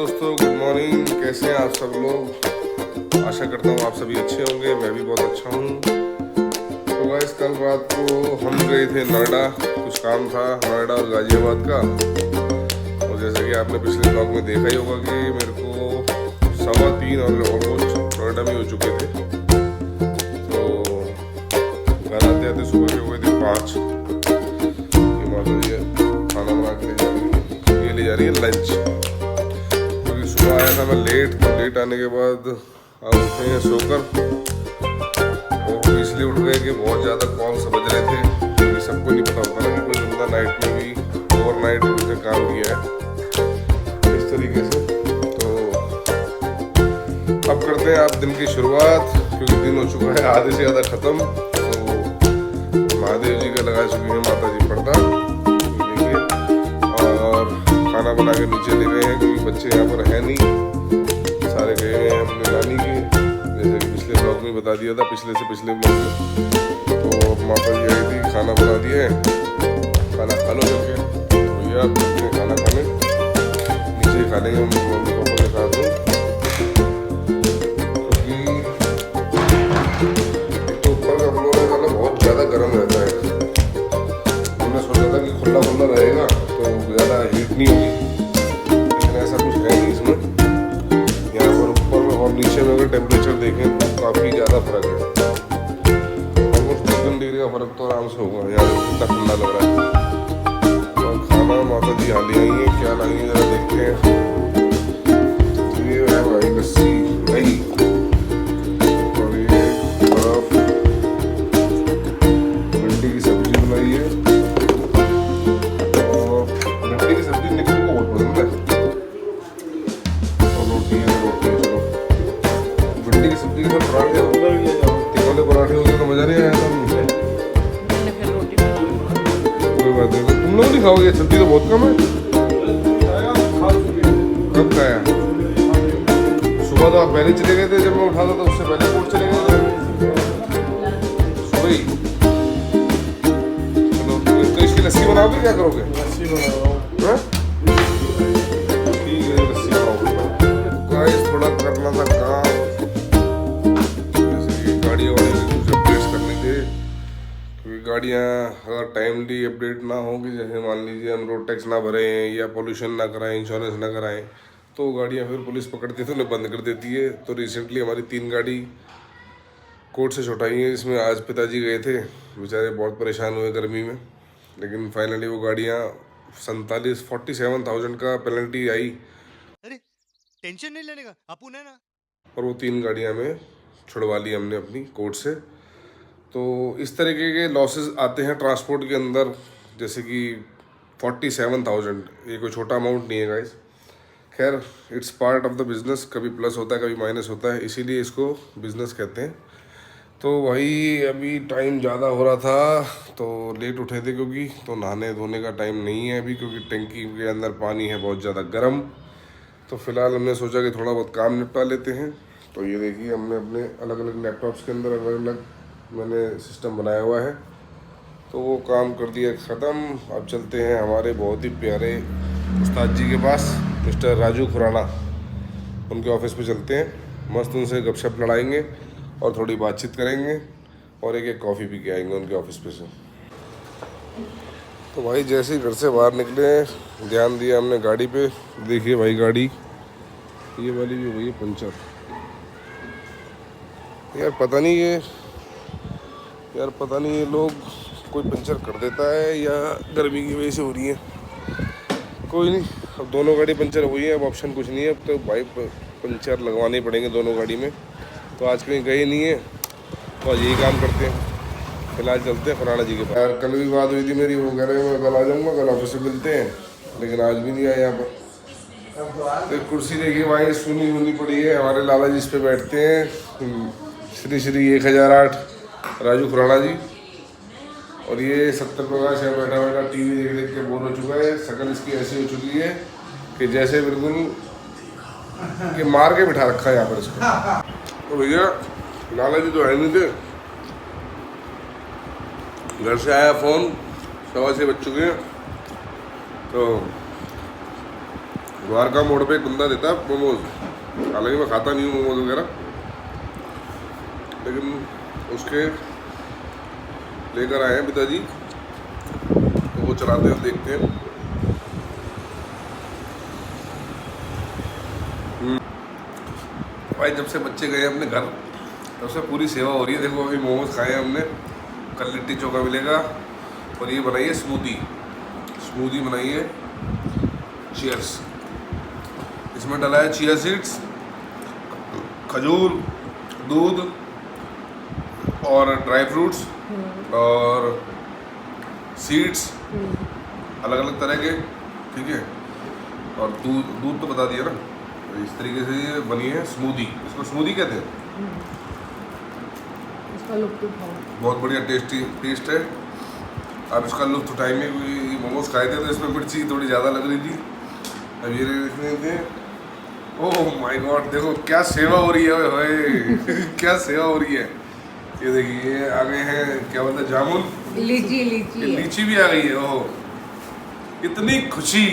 दोस्तों, good morning. कैसे हैं आप सब लोग? आशा करता हूँ आप सभी अच्छे होंगे। मैं भी बहुत अच्छा हूँ। तो गाइस, कल रात को हम गए थे नोएडा, कुछ काम था नोएडा और गाजियाबाद का। और जैसा कि आपने पिछले ब्लॉग में देखा ही होगा कि मेरे को 3:15 और ऑलमोस्ट नोएडा में हो चुके थे। तो घर आते आते सुबह के हुए थे 5। ये माता जी खाना बना के ले जा रही है लंच। क्योंकि सुबह आया था मैं लेट, तो लेट आने के बाद अब उठे हैं सोकर। और इसलिए उठ गए कि बहुत ज़्यादा कॉल्स बज रहे थे। क्योंकि सबको नहीं पता होता ना कि कोई बंदा नाइट में भी ओवरनाइट उसने काम किया है इस तरीके से। तो अब करते हैं आप दिन की शुरुआत, क्योंकि दिन हो चुका है आधे से ज़्यादा ख़त्म। तो महादेव जी का लगा चुकी है माता जी पर्दा, और खाना बना के नीचे ले गए हैं क्योंकि बच्चे यहाँ पर है नहीं, सारे गए हुए हैं अपने नानी के। जैसे कि पिछले ब्लॉग में बता दिया था, पिछले से पिछले ब्लॉग में। तो माता जी आई थी, खाना बना दिए हैं, खाना खा लो करके। तो भैया आप चलते हैं खाना खाने, नीचे खा लेंगे हम मम्मी पापा के साथ में। क्योंकि तो ऊपर का फ्लोर है मतलब बहुत ज़्यादा गर्म रहता है। हमने सोचा था कि खुला खुला रहेगा तो ज़्यादा हीट नहीं होगी, लेकिन ऐसा कुछ है नहीं इसमें। यहाँ पर ऊपर में और नीचे में अगर टेम्परेचर देखें तो काफ़ी ज़्यादा फर्क है। ऑलमोस्ट 2-3 डिग्री का फर्क तो आराम से होगा। यहाँ कितना ठंडा लग रहा है। और खाना माता जी यहाँ ले आई है, क्या लाई है ज़रा देखते हैं। तो ये है भाई लस्सी, दही और ये बर्फ, भिंडी की सब्जी बनाई है। और भिंडी की सब्जी निकल को बहुत पसंद है। और रोटी है, चलो भिंडी की सब्जी के साथ पराठे वाले पराठे होंगे तो मज़ा नहीं आया था। कोई बात नहीं, तुम लोग नहीं खाओगे? सब्जी तो बहुत कम है। कब खाया? सुबह तो आप पहले चले गए थे, जब मैं उठा था तो उससे पहले कोर्ट चले गए थे सुबह ही। चलो तो इसकी लस्सी बनाओगे, क्या करोगे? लस्सी बनाओ, ठीक है लस्सी बनाओ। गाइस थोड़ा करना था काम, जैसे कि गाड़ियों वाले कुछ अपडेट्स करने थे। क्योंकि गाड़ियाँ अगर टाइमली अपडेट ना होंगी, जैसे मान लीजिए हम रोड टैक्स ना भरें या पोल्यूशन ना कराएं, इंश्योरेंस ना कराएं, तो गाड़ियाँ फिर पुलिस पकड़ती है तो उन्हें बंद कर देती है। तो रिसेंटली हमारी 3 गाड़ी कोर्ट से छुटाई है। इसमें आज पिताजी गए थे, बेचारे बहुत परेशान हुए गर्मी में, लेकिन फाइनली वो गाड़ियाँ 47,000 का पेनल्टी आई। अरे टेंशन नहीं लेने का, अपुन है ना। और वो 3 गाड़ियाँ हमें छुड़वा ली हमने अपनी कोर्ट से। तो इस तरीके के लॉसेस आते हैं ट्रांसपोर्ट के अंदर, जैसे कि 47,000, ये कोई छोटा अमाउंट नहीं है गाइस। खैर, it's part of the business, कभी प्लस होता है कभी माइनस होता है, इसीलिए इसको बिज़नेस कहते हैं। तो वही अभी टाइम ज़्यादा हो रहा था तो लेट उठे थे, क्योंकि तो नहाने धोने का टाइम नहीं है अभी, क्योंकि टंकी के अंदर पानी है बहुत ज़्यादा गर्म। तो फिलहाल हमने सोचा कि थोड़ा बहुत काम निपटा लेते हैं। तो ये देखिए, हमने अपने अलग अलग लैपटॉप्स के अंदर अलग अलग मैंने सिस्टम बनाया हुआ है। तो वो काम कर दिया ख़त्म। अब चलते हैं हमारे बहुत ही प्यारे उस्ताद जी के पास, मिस्टर राजू खुराना। उनके ऑफिस पे चलते हैं, मस्त उनसे गपशप लड़ाएंगे और थोड़ी बातचीत करेंगे और एक कॉफ़ी पी के आएंगे उनके ऑफिस पे से। तो भाई जैसे ही घर से बाहर निकले, ध्यान दिया हमने गाड़ी पे। देखिए भाई, गाड़ी ये वाली भी हो गई है पंचर। यार पता नहीं ये लोग कोई पंचर कर देता है या गर्मी की वजह से हो रही है। कोई नहीं, अब दोनों गाड़ी पंचर हुई है, अब ऑप्शन कुछ नहीं है। अब तो भाई पंचर लगवाने ही पड़ेंगे दोनों गाड़ी में। तो आज कहीं गए नहीं है तो आज यही काम करते हैं। फिलहाल चलते हैं खुराना जी के पास। यार कल भी बात हुई थी मेरी, वो कह रहे हैं मैं कल आ जाऊँगा, कल ऑफिस से मिलते हैं, लेकिन आज भी नहीं आया यहाँ पर। तो कुर्सी देखिए भाई, सुनी पड़ी है। हमारे लाला जी इस पे बैठते हैं, श्री 1008 राजू खुराना जी। और ये 70 प्रकाश है, बैठा टीवी देख के बोर हो चुका है। शक्ल इसकी ऐसी हो चुकी है कि जैसे बिल्कुल कि मार के बिठा रखा है यहाँ पर इसको। तो भैया लाला जी तो है नहीं थे, घर से आया फ़ोन, 6:15 बज चुके हैं। तो द्वारका मोड़ पे एक बंदा देता है मोमोज, हालांकि मैं खाता नहीं हूँ मोमोज वगैरह, लेकिन उसके लेकर आए हैं पिताजी, तो वो चलाते हैं, देखते हैं। भाई जब से बच्चे गए अपने घर तब से पूरी सेवा हो रही है। देखो अभी मोमोज खाए हैं हमने, कल लिट्टी चोखा मिलेगा, और ये बनाई है स्मूदी बनाई है। चीयर्स। इसमें डाला है चिया सीड्स, खजूर, दूध और ड्राई फ्रूट्स और सीड्स अलग अलग तरह के, ठीक है, और दूध तो बता दिया ना। तो इस तरीके से ये बनी है स्मूदी, इसको स्मूदी कहते हैं। इसका लुत्फ उठाओ, बहुत बढ़िया टेस्ट है। आप इसका लुत्फ उठाएंगे, क्योंकि मोमोज खाए थे तो इसमें मिर्ची थोड़ी ज़्यादा लग रही थी। अब ये देखने थे, ओह माय गॉड, देखो क्या सेवा हो रही है, ओए क्या सेवा हो रही है। ये देखिए ये आ गए हैं, क्या बोलते हैं, जामुन, लीची भी आ गई है। ओह इतनी खुशी।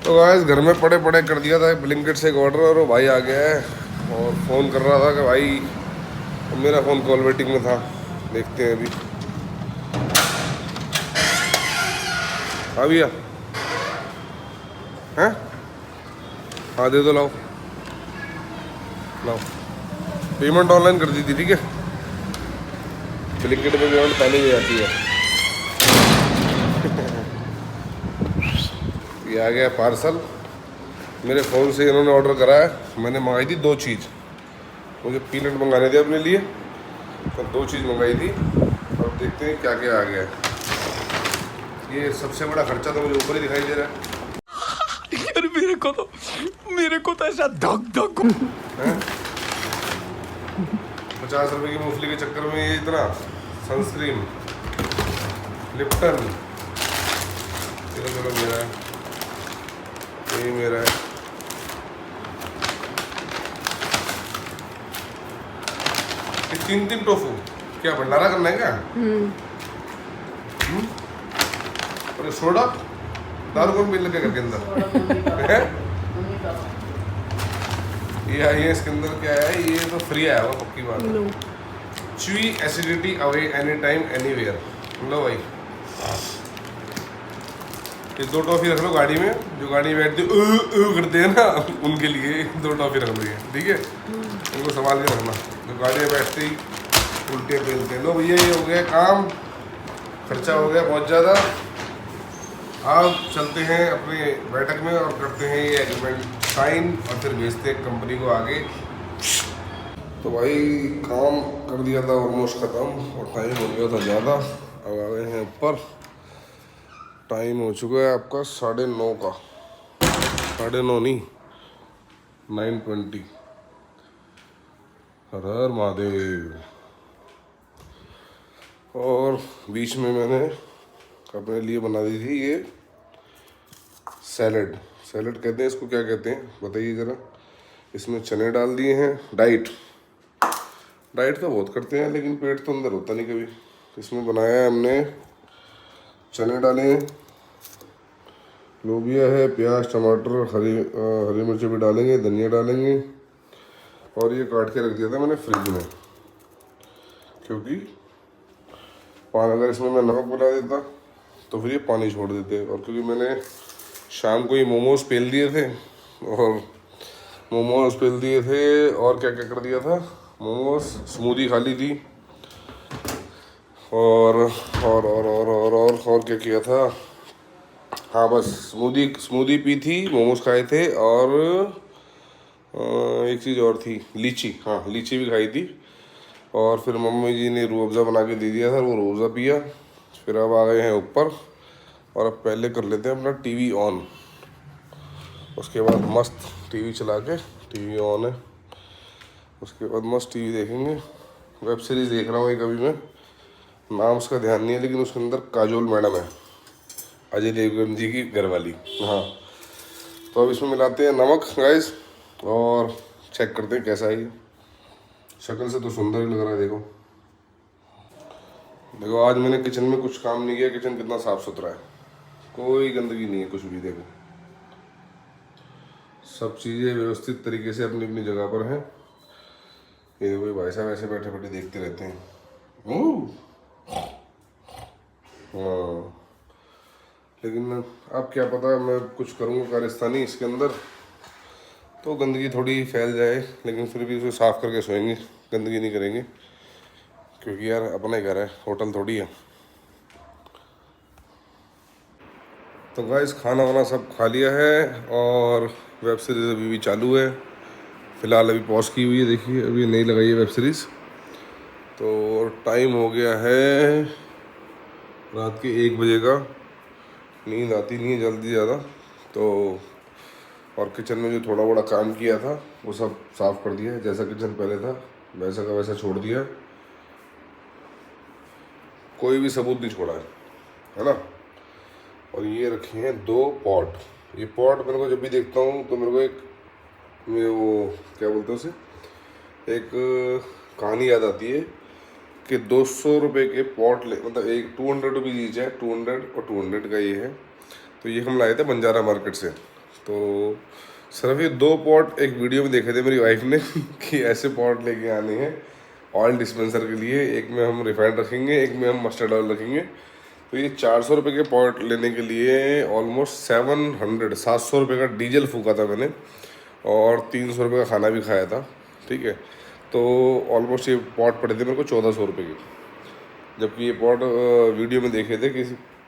तो गाइस घर में पड़े पड़े कर दिया था ब्लिंकिट से एक ऑर्डर, और वो भाई आ गया है और फ़ोन कर रहा था कि भाई, मेरा फ़ोन कॉल वेटिंग में था, देखते हैं अभी। आ भैया, हैं? हाँ दे दो, लाओ पेमेंट ऑनलाइन कर दी थी, ठीक है। ब्लिंकिट में पेमेंट पहले ही जाती है। ये आ गया पार्सल, मेरे फ़ोन से इन्होंने ऑर्डर करा है। मैंने मंगाई थी 2 चीज़, मुझे पीनट मंगाने थे अपने लिए, तो 2 चीज़ मंगाई थी। और देखते हैं क्या क्या आ गया है। ये सबसे बड़ा खर्चा तो मुझे ऊपर ही दिखाई दे रहा है। यार मेरे को तो ऐसा धक 50 रुपए की मूंगफली के चक्कर में ये इतना सनस्क्रीन, लिप्टन, चलो मेरा है, ये मेरा है। ये 3 टोफू, क्या भंडारा करना है क्या? और सोडा, दारू कौन पी लगे घर के अंदर? ये आई है, इसके अंदर क्या है, ये तो फ्री आया होगा पक्की बात है। Chewy acidity away any time anywhere. लो भाई, ये 2 टॉफी रख लो गाड़ी में, जो गाड़ी में बैठते करते हैं ना, उनके लिए 2 टॉफी रख लो, ठीक है। उनको संभाल के रखना, जो गाड़ी में बैठते ही उल्टे पेलते हैं। लो भैया ये हो गया काम, खर्चा हो गया बहुत ज़्यादा। आप चलते हैं अपने बैठक में और करते हैं ये एग्रीमेंट साइन, और फिर भेजते हैं कंपनी को आगे। तो भाई काम कर दिया था ऑलमोस्ट ख़त्म, और टाइम हो गया था ज़्यादा। अब आ गए हैं ऊपर, टाइम हो चुका है आपका 9:30 का, 9:30 नहीं 9:20। हर हर महादेव। और बीच में मैंने अपने लिए बना दी थी ये सैलड कहते हैं इसको, क्या कहते हैं बताइए ज़रा। इसमें चने डाल दिए हैं, डाइट तो बहुत करते हैं, लेकिन पेट तो अंदर होता नहीं कभी। इसमें बनाया है हमने, चने डाले हैं, लोबिया है, प्याज, टमाटर, हरी मिर्ची भी डालेंगे, धनिया डालेंगे। और ये काट के रख दिया था मैंने फ्रिज में, क्योंकि अगर इसमें मैं नमक मिला देता तो फिर ये पानी छोड़ देते। और क्योंकि मैंने शाम को ये मोमोज पेल दिए थे, और क्या क्या कर दिया था, मोमोज, स्मूदी खा ली थी, और क्या किया था। हाँ बस स्मूदी पी थी, मोमोज खाए थे, और एक चीज़ और थी, लीची, हाँ लीची भी खाई थी। और फिर मम्मी जी ने रूह अफ़ज़ा बना के दे दिया था, वो रूह अफ़ज़ा पिया। फिर अब आ गए हैं ऊपर, और अब पहले कर लेते हैं अपना टीवी ऑन, उसके बाद मस्त टीवी चला के, टीवी ऑन है, उसके बाद मस्त टीवी देखेंगे। वेब सीरीज़ देख रहा हूँ एक, अभी मैं नाम उसका ध्यान नहीं है, लेकिन उसके अंदर काजोल मैडम है, अजय देवगन जी की घरवाली। हाँ, तो अब इसमें मिलाते हैं नमक गाइस, और चेक करते हैं कैसा है ये। शक्ल से तो सुंदर ही लग रहा है। देखो आज मैंने किचन में कुछ काम नहीं किया, किचन कितना साफ़ सुथरा है, कोई गंदगी नहीं है कुछ भी। देखो सब चीज़ें व्यवस्थित तरीके से अपनी अपनी जगह पर हैं। ये देखो भाई साहब ऐसे बैठे बैठे देखते रहते हैं। हाँ, लेकिन अब क्या पता मैं कुछ करूँगा कारस्तानी इसके अंदर तो गंदगी थोड़ी फैल जाए, लेकिन फिर भी उसे साफ़ करके सोएंगे, गंदगी नहीं करेंगे, क्योंकि यार अपना ही घर है, होटल थोड़ी है। तो गाइस खाना वाना सब खा लिया है और वेब सीरीज़ अभी भी चालू है। फ़िलहाल अभी पॉज की हुई है, देखिए अभी नहीं लगाई है वेब सीरीज़। तो टाइम हो गया है रात के 1 बजे का। नींद आती नहीं है जल्दी ज़्यादा, तो और किचन में जो थोड़ा बड़ा काम किया था वो सब साफ़ कर दिया है। जैसा किचन पहले था वैसा का वैसा छोड़ दिया, कोई भी सबूत नहीं छोड़ा है ना। और ये रखे हैं 2 पॉट। ये पॉट मेरे को जब भी देखता हूँ तो मेरे को एक वो क्या बोलते हैं उसे, एक कहानी याद आती है कि 200 रुपये के पॉट ले, मतलब एक 200 रुपीज़ ईच है, 200 और 200 का ये है। तो ये हम लाए थे बंजारा मार्केट से। तो सिर्फ ये 2 पॉट एक वीडियो में देखे थे मेरी वाइफ ने कि ऐसे पॉट लेके आने हैं ऑयल डिस्पेंसर के लिए। एक में हम रिफाइंड रखेंगे, एक में हम मस्टर्ड ऑयल रखेंगे। तो ये 400 रुपये के पॉट लेने के लिए ऑलमोस्ट 700 रुपये का डीजल फूका था मैंने, और 300 रुपये का खाना भी खाया था, ठीक है। तो ऑलमोस्ट ये पॉट पड़े थे मेरे को 1400 रुपये के। जबकि ये पॉट वीडियो में देखे थे,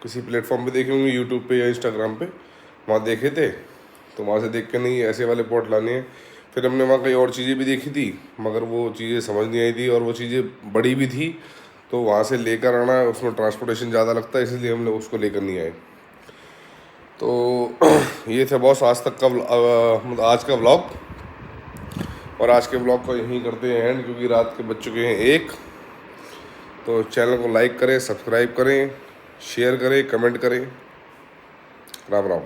किसी प्लेटफॉर्म पे देखे होंगे, यूट्यूब पे या इंस्टाग्राम पे, वहाँ देखे थे। तो वहाँ से देख के नहीं ऐसे वाले पॉट लाने हैं। फिर हमने वहाँ कई और चीज़ें भी देखी थी, मगर वो चीज़ें समझ नहीं आई थी और वो चीज़ें बड़ी भी थी, तो वहाँ से लेकर आना उसमें ट्रांसपोर्टेशन ज़्यादा लगता है, इसलिए हमने उसको लेकर नहीं आए। तो ये था बॉस आज तक का मतलब आज का व्लॉग। और आज के व्लॉग को यहीं करते हैं एंड, क्योंकि रात के बज चुके हैं 1। तो चैनल को लाइक करें, सब्सक्राइब करें, शेयर करें, कमेंट करें। राम राम।